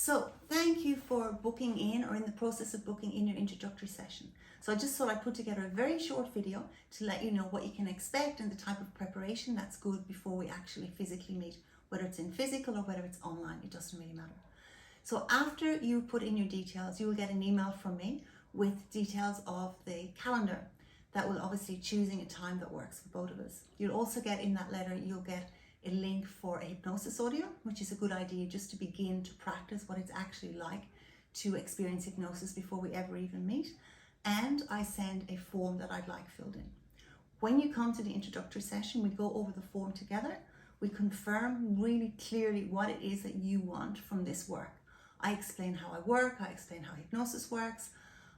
So thank you for booking in or in the process of booking in your introductory session. So I just thought I'd put together a very short video to let you know what you can expect and the type of preparation that's good before we actually physically meet, whether it's in physical or whether it's online, it doesn't really matter. So after you put in your details, you will get an email from me with details of the calendar that will obviously choosing a time that works for both of us. You'll also get in that letter, you'll get a link for a hypnosis audio, which is a good idea just to begin to practice what it's actually like to experience hypnosis before we ever even meet. And I send a form that I'd like filled in. When you come to the introductory session, we go over the form together. We confirm really clearly what it is that you want from this work. I explain how I work, I explain how hypnosis works.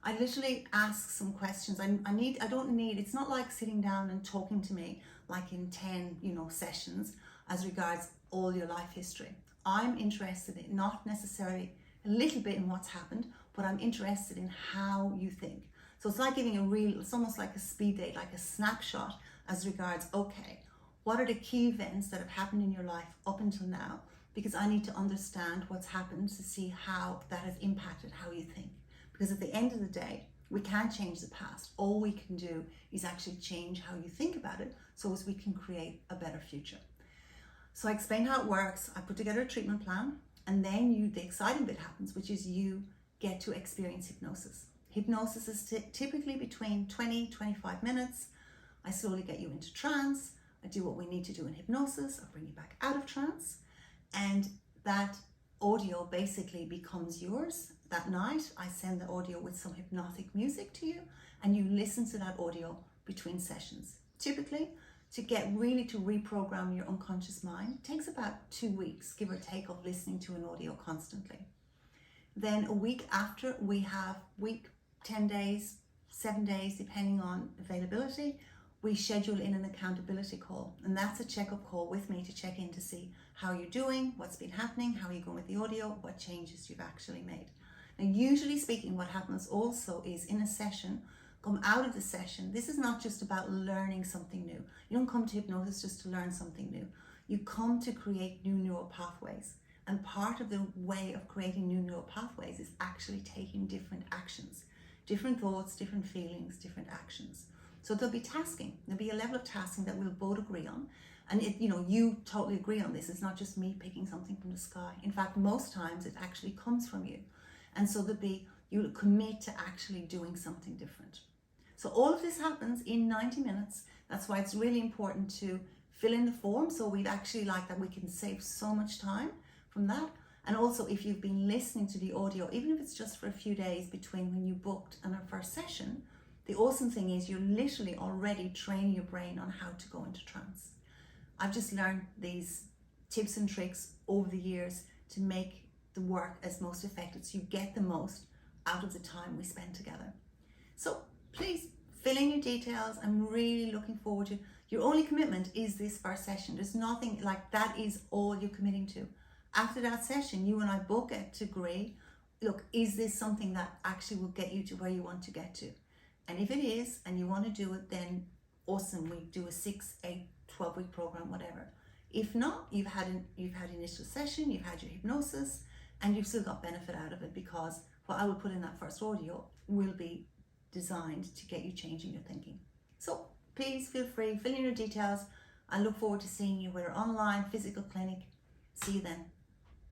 I literally ask some questions. It's not like sitting down and talking to me like in 10, sessions as regards all your life history. I'm interested in not necessarily a little bit in what's happened, but I'm interested in how you think. So it's like giving it's almost like a speed date, like a snapshot as regards, okay, what are the key events that have happened in your life up until now? Because I need to understand what's happened to see how that has impacted how you think. Because at the end of the day, we can't change the past. All we can do is actually change how you think about it so as we can create a better future. So I explain how it works, I put together a treatment plan, and then the exciting bit happens, which is you get to experience hypnosis. Hypnosis is typically between 20-25 minutes. I slowly get you into trance. I do what we need to do in hypnosis. I bring you back out of trance. And that audio basically becomes yours. That night, I send the audio with some hypnotic music to you, and you listen to that audio between sessions. Typically, to reprogram your unconscious mind, it takes about 2 weeks, give or take, of listening to an audio constantly. Then a week after, we have 10 days, 7 days, depending on availability, we schedule in an accountability call. And that's a checkup call with me to check in to see how you're doing, what's been happening, how are you going with the audio, what changes you've actually made. Now, usually speaking, what happens also is in a session, come out of the session, this is not just about learning something new. You don't come to hypnosis just to learn something new. You come to create new neural pathways. And part of the way of creating new neural pathways is actually taking different actions, different thoughts, different feelings, different actions. So there'll be tasking. There'll be a level of tasking that we'll both agree on. And you totally agree on this. It's not just me picking something from the sky. In fact, most times it actually comes from you. And so you'll commit to actually doing something different. So all of this happens in 90 minutes. That's why it's really important to fill in the form. So we'd actually like that we can save so much time from that. And also if you've been listening to the audio, even if it's just for a few days between when you booked and our first session, the awesome thing is you're literally already training your brain on how to go into trance. I've just learned these tips and tricks over the years to make the work as most effective so you get the most out of the time we spend together. So please fill in your details. I'm really looking forward to your only commitment is this first session. There's nothing like that is all you're committing to. After that session, you and I both get to agree, look, is this something that actually will get you to where you want to get to? And if it is, and you want to do it, then awesome, we do a 6, 8, 12-week program, whatever. If not, you've had initial session, you've had your hypnosis, and you've still got benefit out of it because what I will put in that first audio will be designed to get you changing your thinking. So please feel free, fill in your details. I look forward to seeing you, whether online, physical clinic. See you then.